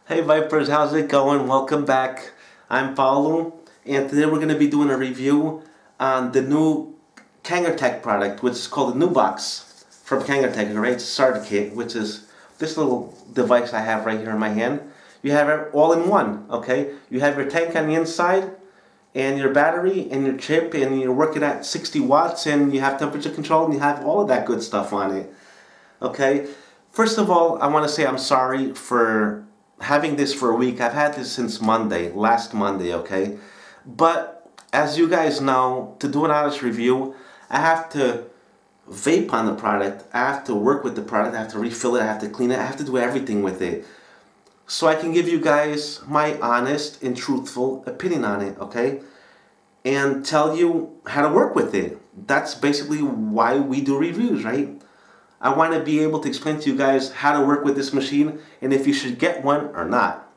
Hey Vipers, how's it going? Welcome back. I'm Paulo, and today we're going to be doing a review on the new Kangertech product, which is called the Nebox from Kangertech, right? It's a starter kit, which is this little device I have right here in my hand. You have it all in one, okay? You have your tank on the inside, and your battery, and your chip, and you're working at 60 watts, and you have temperature control, and you have all of that good stuff on it, okay? First of all, I want to say I'm sorry for having this for a week. I've had this since Monday, last Monday, okay? But as you guys know, to do an honest review, I have to vape on the product, I have to work with the product, I have to refill it, I have to clean it, I have to do everything with it. So I can give you guys my honest and truthful opinion on it, okay? And tell you how to work with it. That's basically why we do reviews, right? I want to be able to explain to you guys how to work with this machine and if you should get one or not.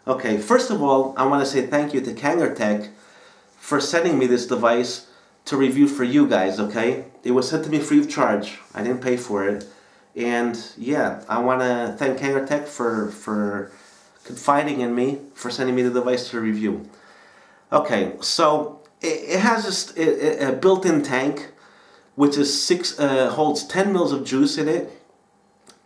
Okay, first of all, I want to say thank you to Kangertech for sending me this device to review for you guys, okay? It was sent to me free of charge. I didn't pay for it. And yeah, I want to thank Kangertech for confiding in me, for sending me the device to review. Okay, so it has a built-in tank, which is holds 10 mils of juice in it.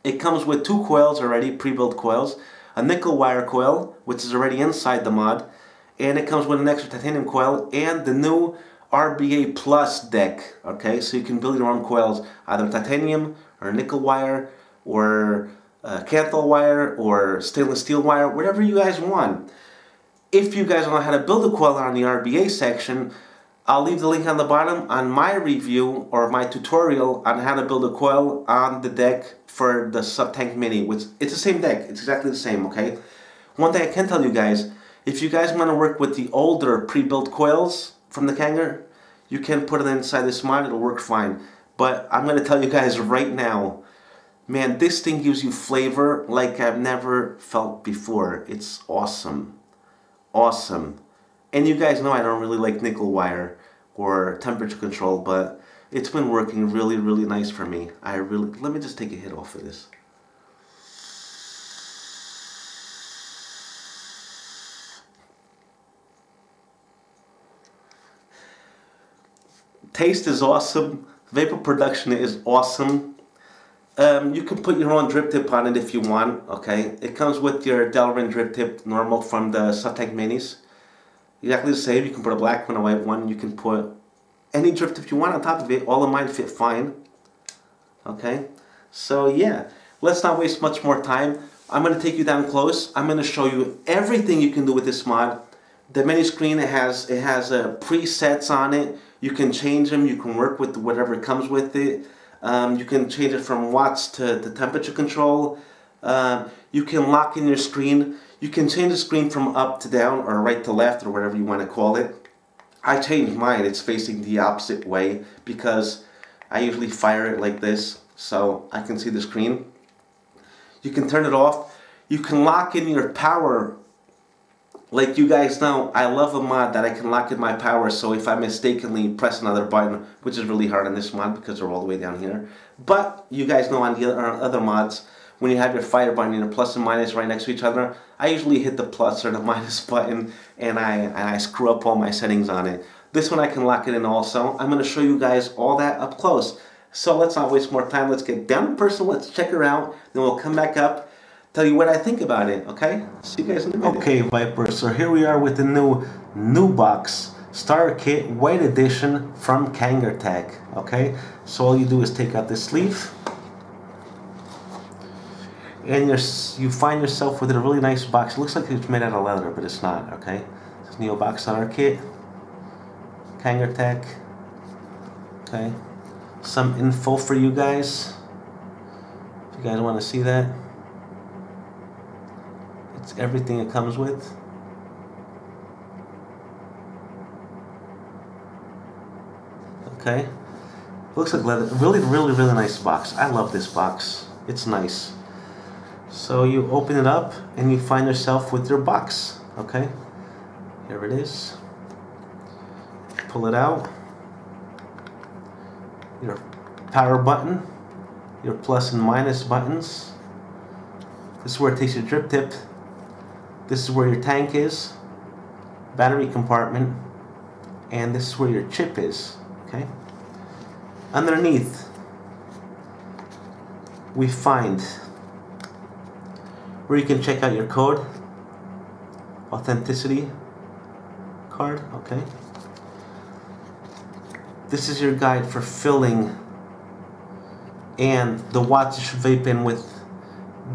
It comes with 2 coils already, pre-built coils, a nickel wire coil, which is already inside the mod, and it comes with an extra titanium coil and the new RBA Plus deck. Okay, so you can build your own coils, either titanium or nickel wire or Kanthal wire or stainless steel wire, whatever you guys want. If you guys don't know how to build a coil on the RBA section, I'll leave the link on the bottom on my review or my tutorial on how to build a coil on the deck for the Sub-Tank Mini, which it's the same deck, it's exactly the same, okay? One thing I can tell you guys, if you guys want to work with the older pre-built coils from the Kanger, you can put it inside this mod, it'll work fine. But I'm going to tell you guys right now, man, this thing gives you flavor like I've never felt before. It's awesome. Awesome. And you guys know I don't really like nickel wire or temperature control, but it's been working really, really nice for me. Let me just take a hit off of this. Taste is awesome. Vapor production is awesome. You can put your own drip tip on it if you want, okay? It comes with your Delrin drip tip, normal from the Sub-Tank Minis. Exactly the same. You can put a black one, a white one. You can put any drip tip you want on top of it. All of mine fit fine. Okay? So yeah, let's not waste much more time. I'm going to take you down close. I'm going to show you everything you can do with this mod. The mini screen, it has presets on it. You can change them. You can work with whatever comes with it. You can change it from watts to temperature control. You can lock in your screen. You can change the screen from up to down or right to left or whatever you want to call it. I changed mine. It's facing the opposite way because I usually fire it like this so I can see the screen. You can turn it off. You can lock in your power. Like you guys know, I love a mod that I can lock in my power, so if I mistakenly press another button, which is really hard on this mod because they're all the way down here, but you guys know on the other mods, when you have your fire button and your plus and minus right next to each other, I usually hit the plus or the minus button and I screw up all my settings on it. This one I can lock it in also. I'm going to show you guys all that up close. So let's not waste more time. Let's get down to personal. Let's check her out. Then we'll come back up, tell you what I think about it. Okay? See you guys in a minute. Okay, Vipers. So here we are with the new Nebox Starter Kit White Edition from Kangertech. Okay? So all you do is take out this sleeve. And you find yourself with a really nice box. It looks like it's made out of leather, but it's not, okay? This is Nebox Starter Kit, Kangertech, okay? Some info for you guys, if you guys want to see that. It's everything it comes with. Okay? Looks like leather. Really, really, really nice box. I love this box. It's nice. So you open it up and you find yourself with your box, okay? Here it is. Pull it out. Your power button, your plus and minus buttons. This is where it takes your drip tip This is where your tank is, battery compartment, and this is where your chip is. Okay. Underneath, we find where you can check out your code, authenticity card. Okay. This is your guide for filling and the watts you should vape in with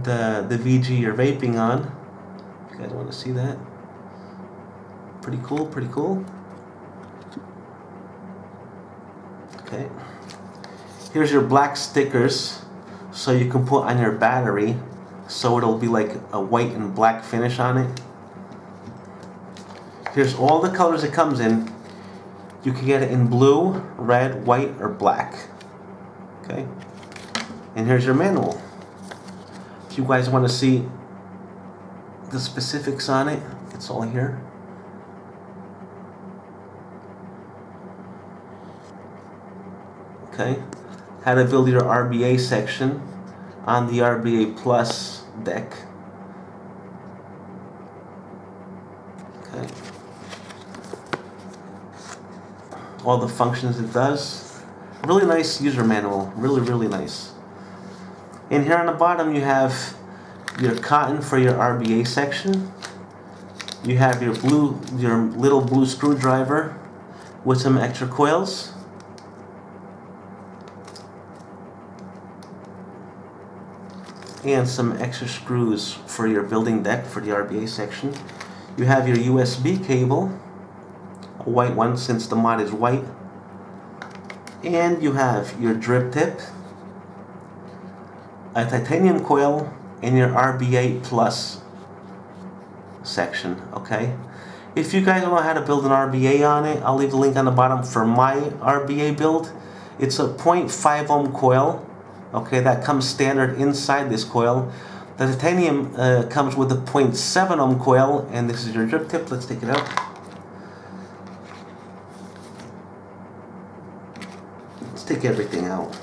the VG you're vaping on. If you guys want to see that. Pretty cool, pretty cool. Okay. Here's your black stickers so you can put on your battery so it'll be like a white and black finish on it. Here's all the colors it comes in. You can get it in blue, red, white, or black. Okay. And here's your manual. If you guys want to see the specifics on it, it's all here. Okay. How to build your RBA section on the RBA Plus deck. Okay. All the functions it does. Really nice user manual. Really, really nice. And here on the bottom you have your cotton for your RBA section. You have your little blue screwdriver with some extra coils. And some extra screws for your building deck for the RBA section. You have your USB cable, a white one since the mod is white. And you have your drip tip, a titanium coil, and your RBA Plus section. Okay. If you guys don't know how to build an RBA on it, I'll leave the link on the bottom for my RBA build. It's a 0.5 ohm coil. Okay, that comes standard inside this coil. The titanium comes with a 0.7 ohm coil, and this is your drip tip. Let's take it out. Let's take everything out.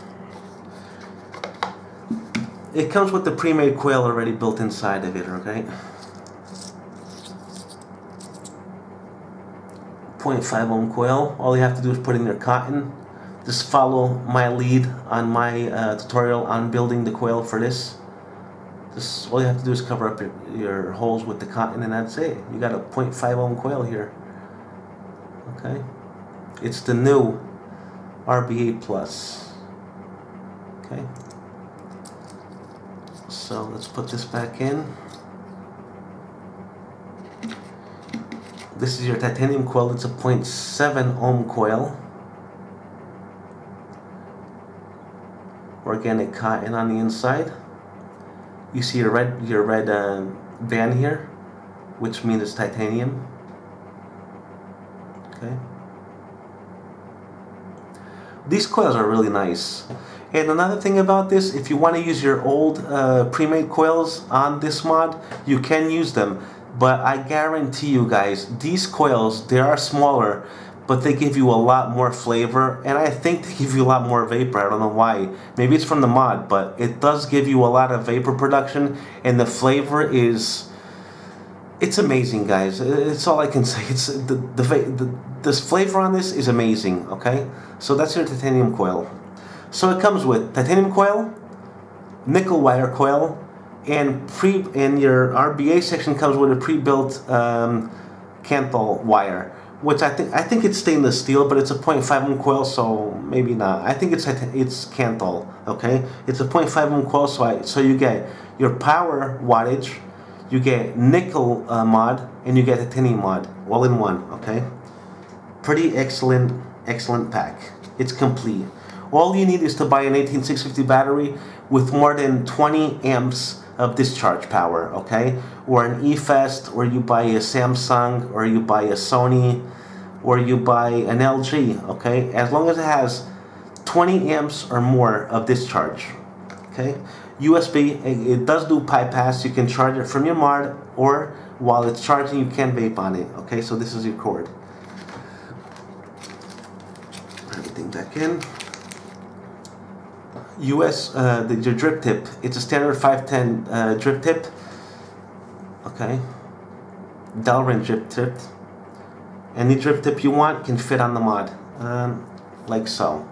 It comes with the pre-made coil already built inside of it, okay? 0.5 ohm coil. All you have to do is put in your cotton. Just follow my lead on my tutorial on building the coil for this. All you have to do is cover up your holes with the cotton, and that's it. You got a 0.5 ohm coil here. Okay, it's the new RBA Plus. Okay, so let's put this back in. This is your titanium coil. It's a 0.7 ohm coil. Organic cotton on the inside. You see your red band here, which means it's titanium. Okay. These coils are really nice. And another thing about this, if you want to use your old pre-made coils on this mod, you can use them. But I guarantee you guys, these coils, they are smaller, but they give you a lot more flavor, and I think they give you a lot more vapor. I don't know why. Maybe it's from the mod, but it does give you a lot of vapor production, and the flavor is, it's amazing, guys. It's all I can say. It's this flavor on this is amazing. Okay, so that's your titanium coil. So it comes with titanium coil, nickel wire coil, and your RBA section comes with a pre-built Kanthal wire. Which I think it's stainless steel, but it's a 0.5 ohm coil, so maybe not. I think it's Kanthal. Okay, it's a 0.5 ohm coil, so you get your power wattage, you get nickel mod, and you get titanium mod all in one. Okay, pretty excellent pack. It's complete. All you need is to buy an 18650 battery with more than 20 amps of discharge power, okay? Or an eFest, or you buy a Samsung, or you buy a Sony, or you buy an LG, okay? As long as it has 20 amps or more of discharge, okay? USB, it does do bypass. You can charge it from your mod, or while it's charging, you can vape on it, okay? So this is your cord. Everything back in. Your drip tip, it's a standard 510 drip tip. Okay, Delrin drip tip. Any drip tip you want can fit on the mod, like so.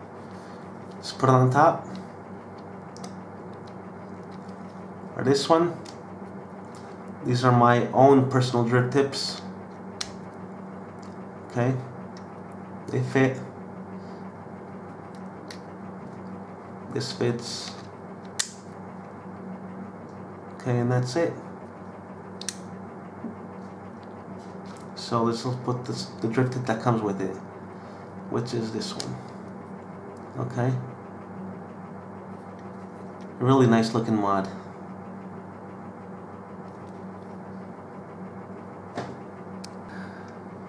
Just put it on top. Or this one. These are my own personal drip tips. Okay, they fit. This fits. Okay, and that's it. So let's put the drip tip that comes with it, which is this one. Okay, really nice looking mod.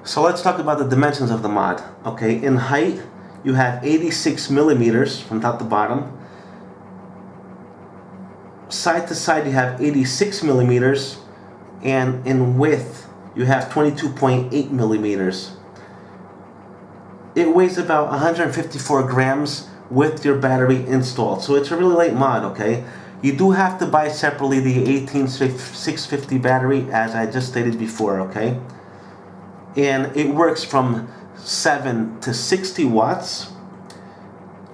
So let's talk about the dimensions of the mod. Okay, in height you have 86 millimeters from top to bottom. Side to side you have 86 millimeters, and in width you have 22.8 millimeters. It weighs about 154 grams with your battery installed, so it's a really light mod. Okay, you do have to buy separately the 18650 battery, as I just stated before. Okay, and it works from 7 to 60 watts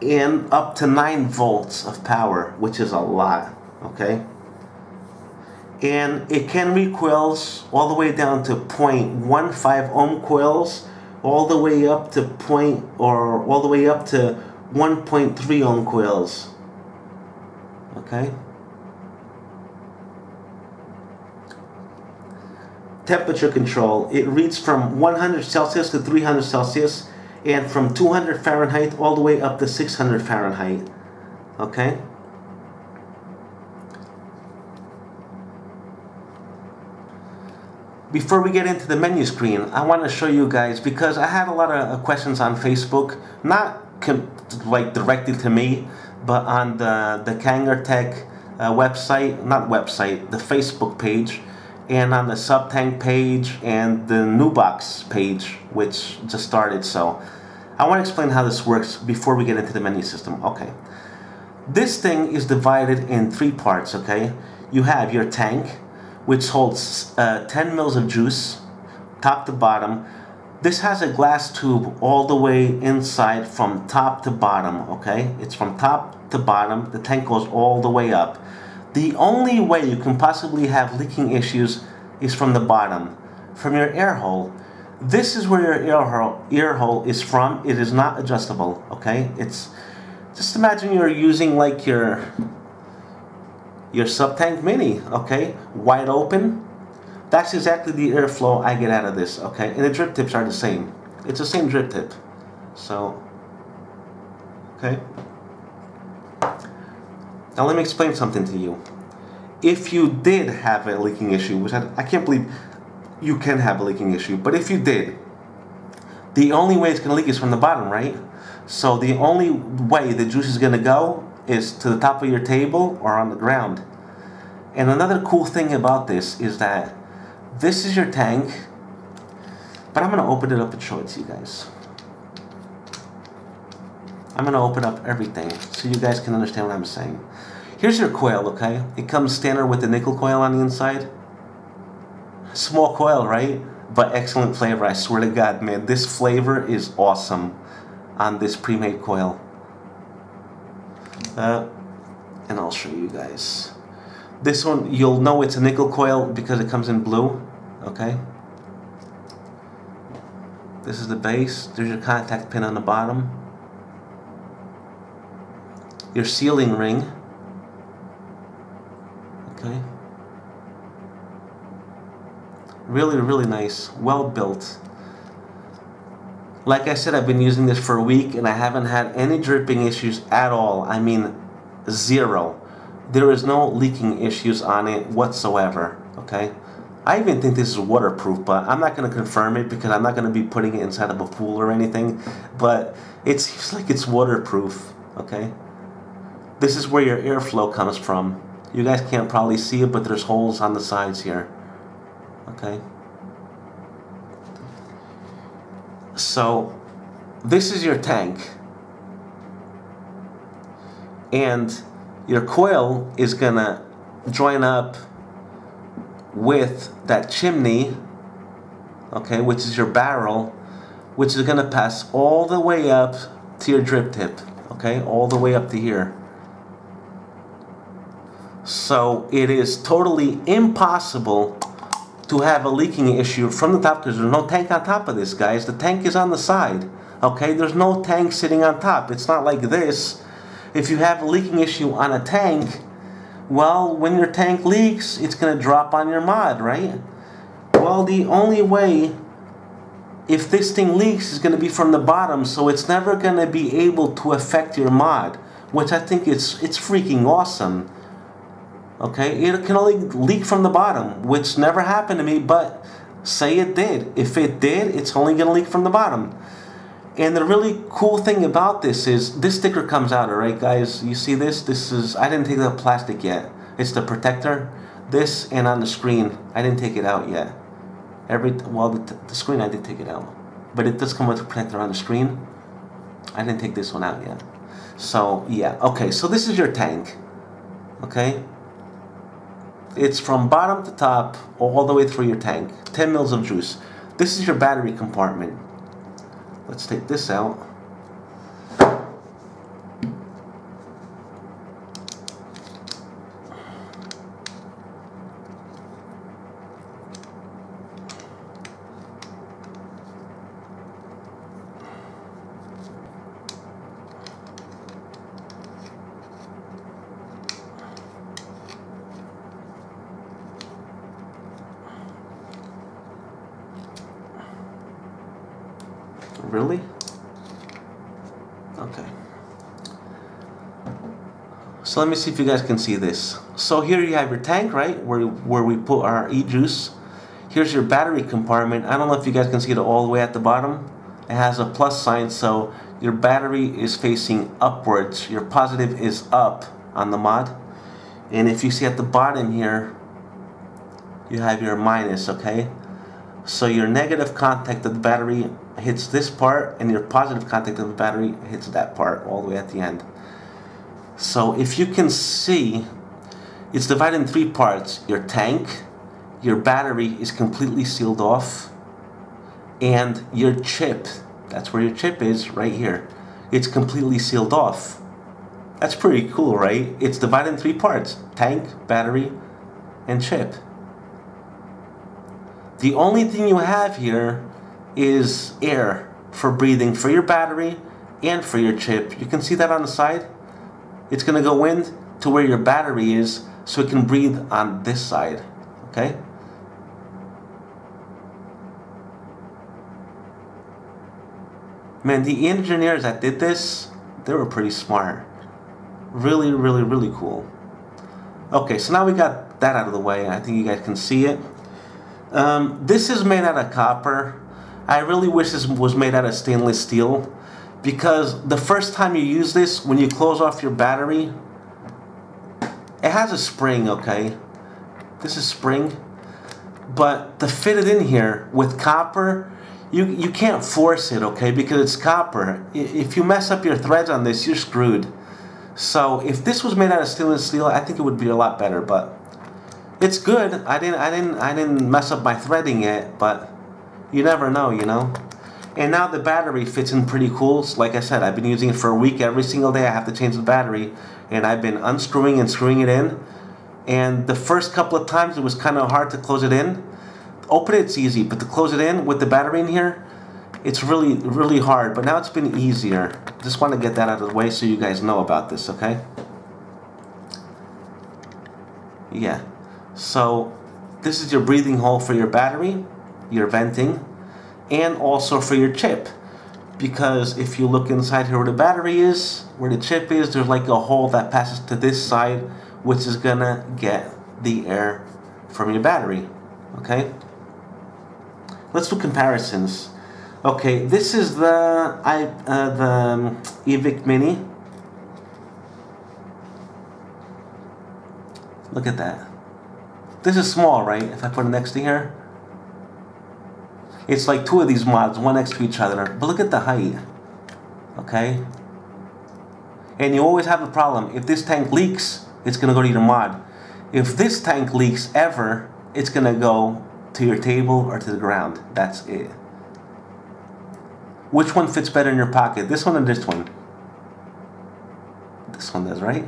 and up to 9 volts of power, which is a lot. Okay, and it can read coils all the way down to 0.15 ohm coils, all the way up to 1.3 ohm coils. Okay. Temperature control, it reads from 100 Celsius to 300 Celsius, and from 200 Fahrenheit all the way up to 600 Fahrenheit. Okay. Before we get into the menu screen, I want to show you guys, because I had a lot of questions on Facebook, not like directed to me, but on the Kangertech the Facebook page, and on the Subtank page and the Nebox page, which just started. So I want to explain how this works before we get into the menu system. Okay, this thing is divided in 3 parts. Okay, you have your tank, which holds 10 mils of juice, top to bottom. This has a glass tube all the way inside from top to bottom. Okay, it's from top to bottom. The tank goes all the way up. The only way you can possibly have leaking issues is from the bottom, from your air hole. This is where your ear hole is from. It is not adjustable. Okay, it's just imagine you're using like your Subtank Mini, okay, wide open. That's exactly the airflow I get out of this. Okay, and the drip tips are the same. It's the same drip tip. So, okay. Now let me explain something to you. If you did have a leaking issue, which I can't believe you can have a leaking issue, but if you did, the only way it's going to leak is from the bottom, right? So the only way the juice is going to go is to the top of your table or on the ground. And another cool thing about this is that this is your tank, but I'm going to open it up and show it to you guys. I'm going to open up everything so you guys can understand what I'm saying. Here's your coil, okay? It comes standard with the nickel coil on the inside. Small coil, right? But excellent flavor, I swear to God, man. This flavor is awesome on this pre-made coil. And I'll show you guys. This one, you'll know it's a nickel coil because it comes in blue, okay? This is the base. There's your contact pin on the bottom. Your sealing ring. Okay. Really, really nice. Well built. Like I said, I've been using this for a week and I haven't had any dripping issues at all. I mean, 0. There is no leaking issues on it whatsoever. Okay. I even think this is waterproof, but I'm not going to confirm it because I'm not going to be putting it inside of a pool or anything. But it seems like it's waterproof. Okay. This is where your airflow comes from. You guys can't probably see it, but there's holes on the sides here. Okay. So, this is your tank. And your coil is gonna join up with that chimney okay, which is your barrel, which is going to pass all the way up to your drip tip, okay, all the way up to here. So it is totally impossible to have a leaking issue from the top because there's no tank on top of this, guys. The tank is on the side, okay? There's no tank sitting on top. It's not like this. If you have a leaking issue on a tank, well, when your tank leaks, it's going to drop on your mod, right? Well, the only way if this thing leaks is going to be from the bottom, so it's never going to be able to affect your mod, which I think it's freaking awesome. Okay, it can only leak from the bottom, which never happened to me, but say it did. If it did, it's only going to leak from the bottom. And the really cool thing about this is this sticker comes out, alright guys? You see this? This is, I didn't take the plastic yet. It's the protector. This, and on the screen, I didn't take it out yet. Well, the screen I did take it out. But it does come with a protector on the screen. I didn't take this one out yet. So, yeah. Okay, so this is your tank. Okay? It's from bottom to top, all the way through your tank. 10 mils of juice. This is your battery compartment. Let's take this out. Really? Okay. So let me see if you guys can see this. So here you have your tank, right? Where we put our e-juice. Here's your battery compartment. I don't know if you guys can see it all the way at the bottom. It has a plus sign, so your battery is facing upwards. Your positive is up on the mod. And if you see at the bottom here, you have your minus, okay? So your negative contact of the battery hits this part, and your positive contact of the battery hits that part all the way at the end. So if you can see, it's divided in 3 parts. Your tank, your battery is completely sealed off, and your chip, that's where your chip is, right here, it's completely sealed off. That's pretty cool, right? It's divided in 3 parts: tank, battery, and chip. The only thing you have here is air for breathing for your battery and for your chip. You can see that on the side. It's going to go in to where your battery is so it can breathe on this side. Okay? Man, the engineers that did this, they were pretty smart. Really, really, really cool. Okay, so now we got that out of the way. I think you guys can see it. This is made out of copper. I really wish this was made out of stainless steel, because the first time you use this, when you close off your battery, it has a spring, okay? This is spring. But to fit it in here with copper, you can't force it, okay? Because it's copper. If you mess up your threads on this, you're screwed. So if this was made out of stainless steel, I think it would be a lot better, but it's good. I didn't mess up my threading yet, but you never know, you know. And now the battery fits in pretty cool. So like I said, I've been using it for a week. Every single day I have to change the battery, and I've been unscrewing and screwing it in. And the first couple of times it was kind of hard to close it in. Open it's easy, but to close it in with the battery in here, it's really, really hard. But now it's been easier. Just want to get that out of the way so you guys know about this, okay? Yeah. So this is your breathing hole for your battery, your venting, and also for your chip. Because if you look inside here where the battery is, where the chip is, there's like a hole that passes to this side, which is gonna get the air from your battery. Okay? Let's do comparisons. Okay, this is the e-cig Mini. Look at that. This is small, right? If I put it next to here, it's like 2 of these mods, one next to each other. But look at the height. Okay? And you always have the problem. If this tank leaks, it's going to go to your mod. If this tank leaks ever, it's going to go to your table or to the ground. That's it. Which one fits better in your pocket? This one or this one? This one does, right?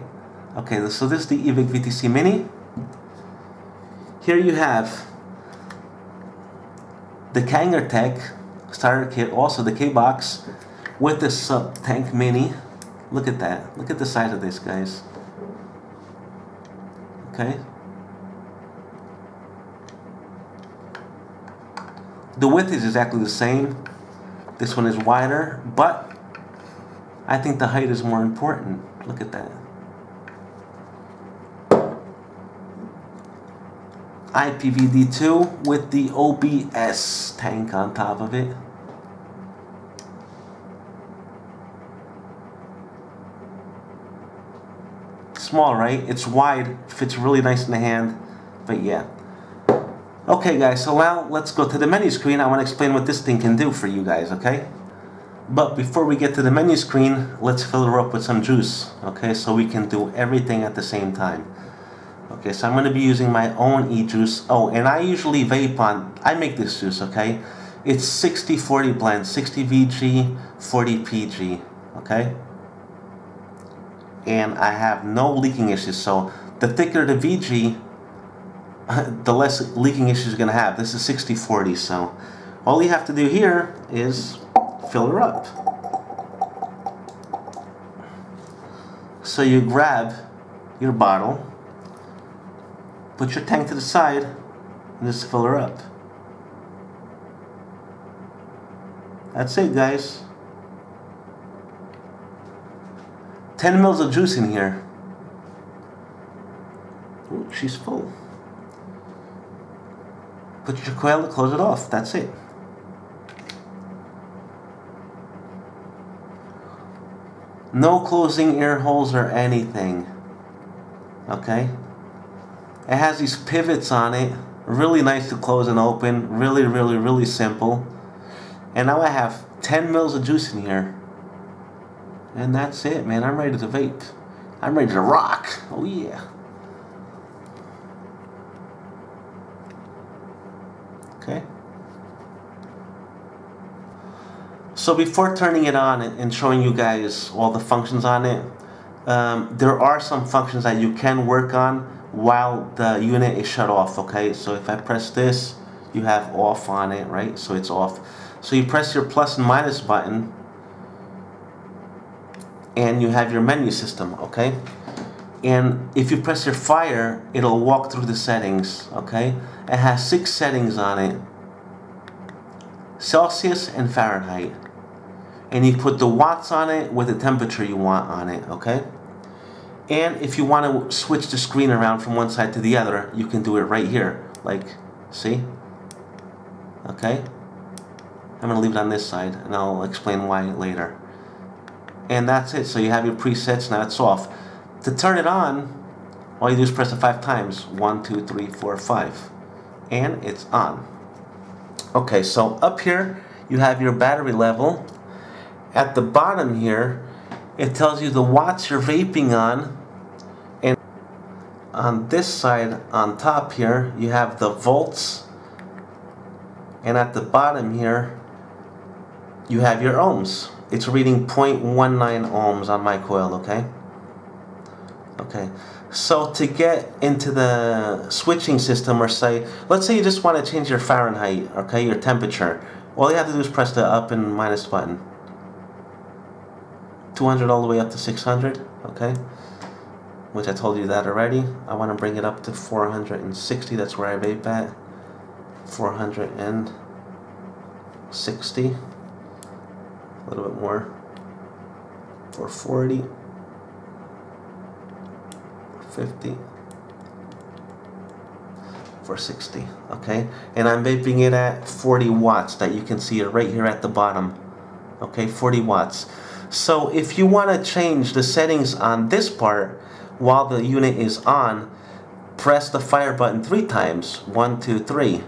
Okay, so this is the e-cig VTC Mini. Here you have the Kangertech starter kit, also the K-Box with the sub-tank mini. Look at that. Look at the size of this, guys. Okay. The width is exactly the same. This one is wider, but I think the height is more important. Look at that. IPVD2 with the OBS tank on top of it. Small, right? It's wide, fits really nice in the hand, but yeah. Okay guys, so now let's go to the menu screen. I want to explain what this thing can do for you guys, okay? But before we get to the menu screen, let's fill her up with some juice, okay? So we can do everything at the same time. Okay, so I'm going to be using my own e-juice. Oh, and I usually vape on, I make this juice, okay? It's 60-40 blend, 60 VG, 40 PG, okay? And I have no leaking issues, so the thicker the VG, the less leaking issues you're going to have. This is 60-40, so all you have to do here is fill her up. So you grab your bottle, put your tank to the side, and just fill her up. That's it, guys. 10 mils of juice in here. Ooh, she's full. Put your coil to close it off. That's it. No closing air holes or anything. Okay? It has these pivots on it. Really nice to close and open. Really, really, really simple. And now I have 10 mils of juice in here. And that's it, man. I'm ready to vape. I'm ready to rock. Oh yeah. Okay. So before turning it on and showing you guys all the functions on it, there are some functions that you can work on while the unit is shut off, okay? So if I press this, you have off on it, right? So it's off. So you press your plus and minus button, and you have your menu system, okay? And if you press your fire, it'll walk through the settings, okay? It has 6 settings on it. Celsius and Fahrenheit. And you put the watts on it with the temperature you want on it, okay? And if you want to switch the screen around from one side to the other, you can do it right here. Like, see? Okay? I'm going to leave it on this side, and I'll explain why later. And that's it. So you have your presets. Now it's off. To turn it on, all you do is press it 5 times. 1, 2, 3, 4, 5. And it's on. Okay, so up here, you have your battery level. At the bottom here, it tells you the watts you're vaping on. And on this side, on top here, you have the volts. And at the bottom here, you have your ohms. It's reading 0.19 ohms on my coil, okay? Okay, so to get into the switching system, or say, let's say you just want to change your Fahrenheit, okay, your temperature. All you have to do is press the up and minus button. 200 all the way up to 600, okay? Which I told you that already. I want to bring it up to 460, that's where I vape at. 460. A little bit more. 440. 50. 460. Okay, and I'm vaping it at 40 watts. That you can see it right here at the bottom. Okay, 40 watts. So if you want to change the settings on this part while the unit is on, press the fire button 3 times. 1, 2, 3.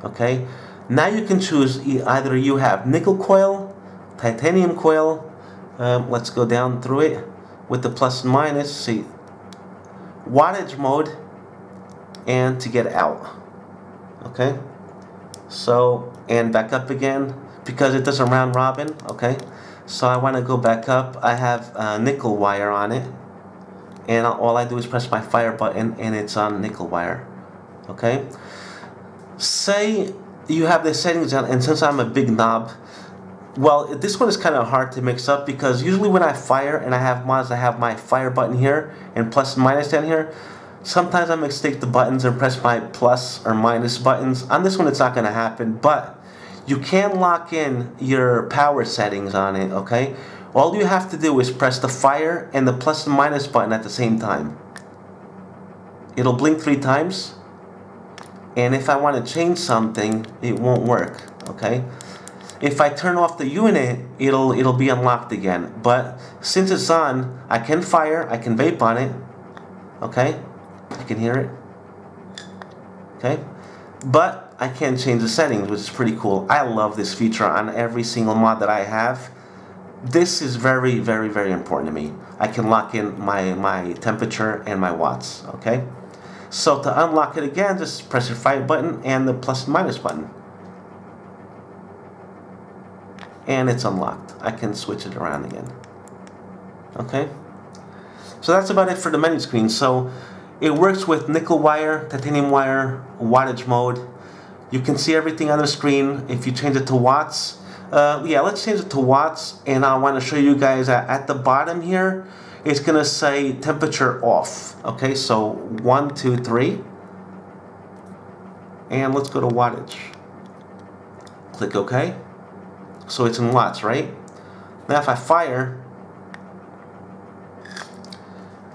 Okay. Now you can choose either you have nickel coil, titanium coil, let's go down through it with the plus and minus, see, wattage mode, and to get out. Okay, so, and back up again, because it does a round robin. Okay, so I want to go back up. I have nickel wire on it, and all I do is press my fire button and it's on nickel wire. Okay, say you have the settings on, and since I'm a big knob, well, this one is kind of hard to mix up, because usually when I fire and I have mods, I have my fire button here and plus and minus down here. Sometimes I mistake the buttons and press my plus or minus buttons. On this one it's not going to happen, but you can lock in your power settings on it, okay? All you have to do is press the fire and the plus and minus button at the same time. It'll blink 3 times, and if I want to change something, it won't work, okay? If I turn off the unit, it'll be unlocked again. But since it's on, I can fire, I can vape on it, okay? I can hear it, okay? But I can't change the settings, which is pretty cool. I love this feature on every single mod that I have. This is very, very, very important to me. I can lock in my temperature and my watts, okay? So to unlock it again, just press your fire button and the plus and minus button. And it's unlocked. I can switch it around again. Okay? So that's about it for the menu screen. So it works with nickel wire, titanium wire, wattage mode. You can see everything on the screen. If you change it to watts, yeah, let's change it to watts, and I want to show you guys that at the bottom here, it's going to say temperature off. Okay, so 1, 2, 3. And let's go to wattage. Click OK. So it's in watts, right? Now if I fire,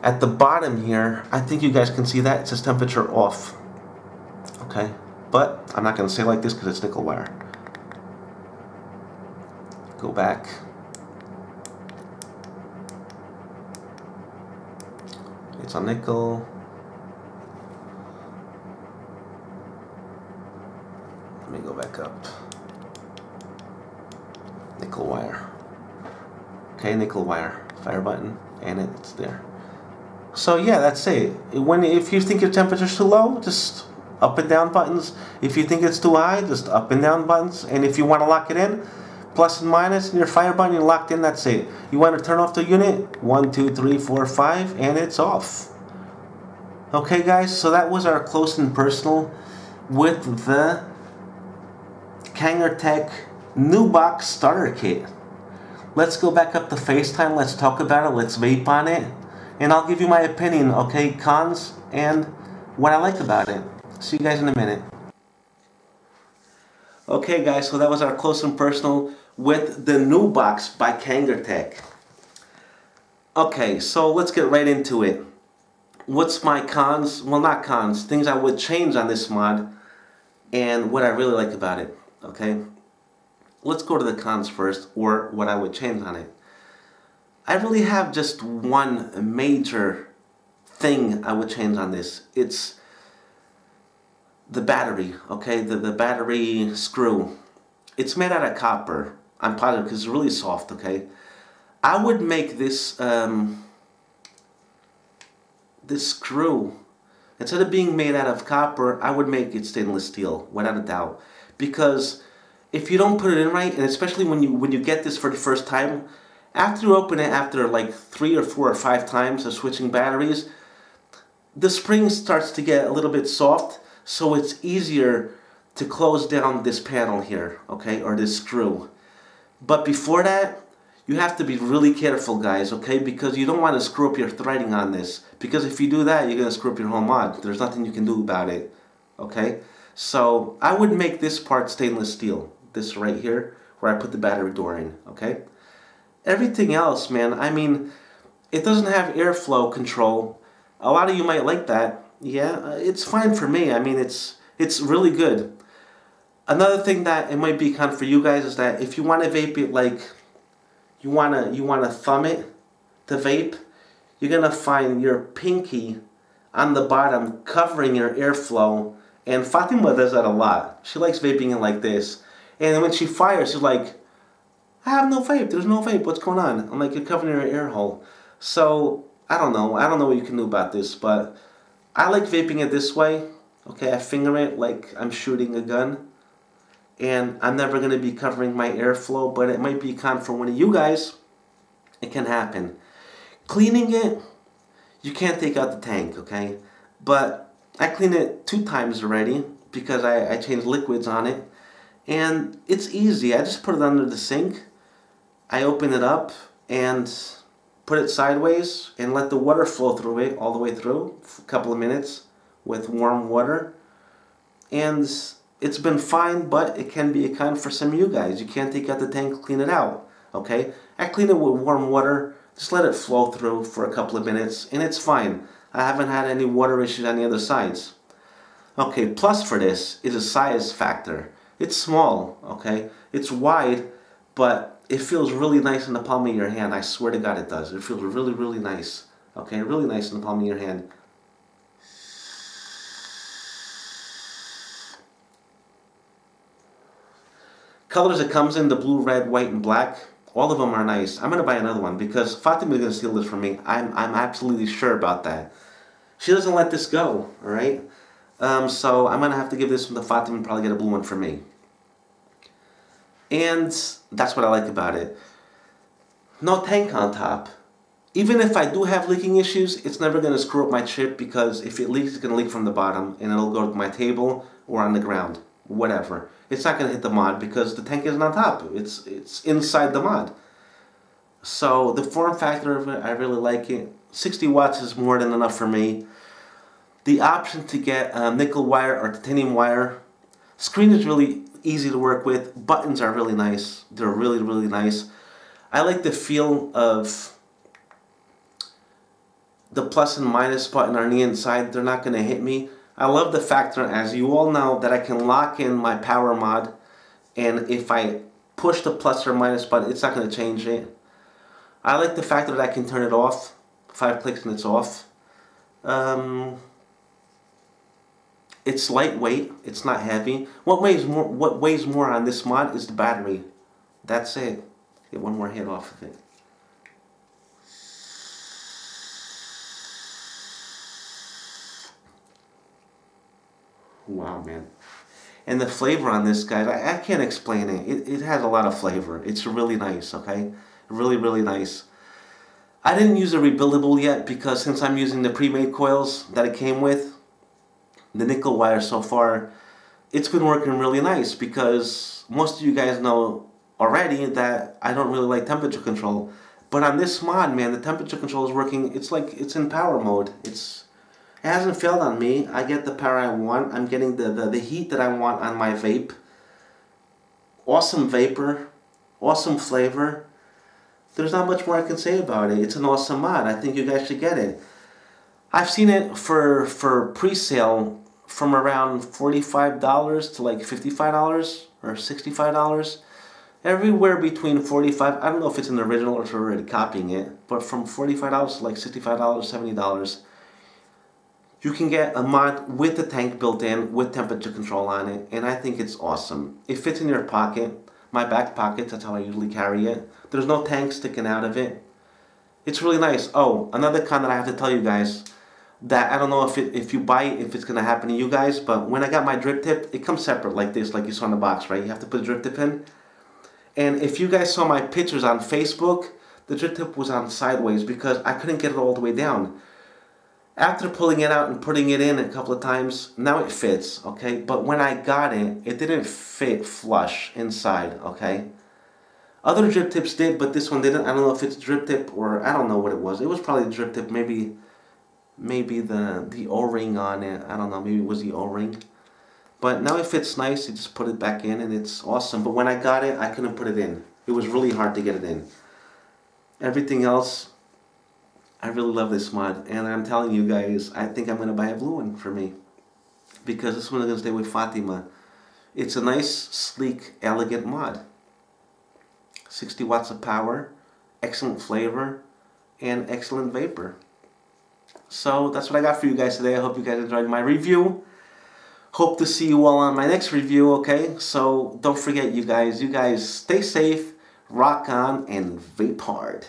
at the bottom here, I think you guys can see that it says temperature off. Okay, but I'm not going to say it like this because it's nickel wire. Go back. It's on nickel. Let me go back up. Nickel wire. Okay, nickel wire. Fire button, and it's there. So yeah, that's it. If you think your temperature's too low, just up and down buttons. If you think it's too high, just up and down buttons. And if you want to lock it in, plus and minus, and your fire button, you're locked in, that's it. You want to turn off the unit, 1, 2, 3, 4, 5, and it's off. Okay guys, so that was our close and personal with the Kangertech Nebox starter kit. Let's go back up to FaceTime, let's talk about it, let's vape on it, and I'll give you my opinion, okay, cons and what I like about it. See you guys in a minute. Okay guys, so that was our close and personal with the Nebox by Kangertech. Okay, so let's get right into it. What's my cons? Well, not cons, things I would change on this mod and what I really like about it, okay? Let's go to the cons first, or what I would change on it. I really have just one major thing I would change on this. It's the battery, okay? The battery screw. It's made out of copper. I'm positive because it's really soft, okay? I would make this this screw, instead of being made out of copper, I would make it stainless steel, without a doubt. Because if you don't put it in right, and especially when you get this for the first time, after you open it after like 3 or 4 or 5 times of switching batteries, the spring starts to get a little bit soft, so it's easier to close down this panel here, okay, or this screw. But before that, you have to be really careful, guys, okay, because you don't want to screw up your threading on this, because if you do that, you're going to screw up your whole mod. There's nothing you can do about it, okay? So I would make this part stainless steel, this right here, where I put the battery door in, okay? Everything else, man, I mean, it doesn't have airflow control. A lot of you might like that. Yeah, it's fine for me. I mean, it's really good. Another thing that it might be kind of for you guys is that if you want to vape it like you wanna thumb it to vape, you're gonna find your pinky on the bottom covering your airflow. And Fatima does that a lot. She likes vaping it like this. And when she fires, she's like, I have no vape, there's no vape, what's going on? I'm like, you're covering your air hole. So, I don't know what you can do about this, but I like vaping it this way, Okay, I finger it like I'm shooting a gun. And I'm never going to be covering my airflow, but it might be common for one of you guys. It can happen. Cleaning it, you can't take out the tank, okay? But I cleaned it 2 times already because I changed liquids on it. And it's easy. I just put it under the sink. I open it up and put it sideways and let the water flow through it all the way through for a couple of minutes with warm water. And it's been fine, but it can be a con for some of you guys. You can't take out the tank, clean it out, okay? I clean it with warm water. Just let it flow through for a couple of minutes, and it's fine. I haven't had any water issues on the other sides. Okay, plus for this is a size factor. It's small, okay? It's wide, but it feels really nice in the palm of your hand. I swear to God it does. It feels really, really nice, okay? Really nice in the palm of your hand. Colors it comes in, the blue, red, white, and black. All of them are nice. I'm going to buy another one because Fatima is going to steal this from me. I'm absolutely sure about that. She doesn't let this go, alright? So I'm going to have to give this one to Fatima and probably get a blue one for me. And that's what I like about it. No tank on top. Even if I do have leaking issues, it's never going to screw up my chip because if it leaks, it's going to leak from the bottom and it'll go to my table or on the ground. Whatever. It's not going to hit the mod because the tank isn't on top. It's inside the mod. So the form factor of it, I really like it. 60 watts is more than enough for me. The option to get nickel wire or titanium wire. Screen is really easy to work with. Buttons are really nice. They're really, really nice. I like the feel of the plus and minus button on the inside. They're not going to hit me. I love the factor, as you all know, that I can lock in my power mod, and if I push the plus or minus button, it's not going to change it. I like the fact that I can turn it off. 5 clicks and it's off. It's lightweight. It's not heavy. What weighs more on this mod is the battery. That's it. Get one more hit off of it. Wow, man. And the flavor on this, guys, I can't explain it. It has a lot of flavor. It's really nice, okay? Really, really nice. I didn't use a rebuildable yet because since I'm using the pre-made coils that it came with, the nickel wire so far, it's been working really nice because most of you guys know already that I don't really like temperature control. But on this mod, man, the temperature control is working. It's like it's in power mode. It hasn't failed on me. I get the power I want. I'm getting the heat that I want on my vape. Awesome vapor. Awesome flavor. There's not much more I can say about it. It's an awesome mod. I think you guys should get it. I've seen it for pre-sale from around $45 to like $55 or $65. Everywhere between $45. I don't know if it's an original or if they're already copying it. But from $45 to like $65, $70. You can get a mod with the tank built in, with temperature control on it, and I think it's awesome. It fits in your pocket, my back pocket, that's how I usually carry it. There's no tank sticking out of it. It's really nice. Oh, another con that I have to tell you guys, that I don't know if you buy it, if it's going to happen to you guys, but when I got my drip tip, it comes separate like this, like you saw in the box, right? You have to put a drip tip in. And if you guys saw my pictures on Facebook, the drip tip was on sideways because I couldn't get it all the way down. After pulling it out and putting it in a couple of times, now it fits, okay? But when I got it, it didn't fit flush inside, okay? Other drip tips did, but this one didn't. I don't know if it's drip tip or I don't know what it was. It was probably drip tip, maybe the O-ring on it. I don't know, maybe it was the O-ring. But now it fits nice. You just put it back in and it's awesome. But when I got it, I couldn't put it in. It was really hard to get it in. Everything else, I really love this mod, and I'm telling you guys, I think I'm going to buy a blue one for me. Because this one is going to stay with Fatima. It's a nice, sleek, elegant mod. 60 watts of power, excellent flavor, and excellent vapor. So that's what I got for you guys today. I hope you guys enjoyed my review. Hope to see you all on my next review, okay? So don't forget, you guys stay safe, rock on, and vape hard.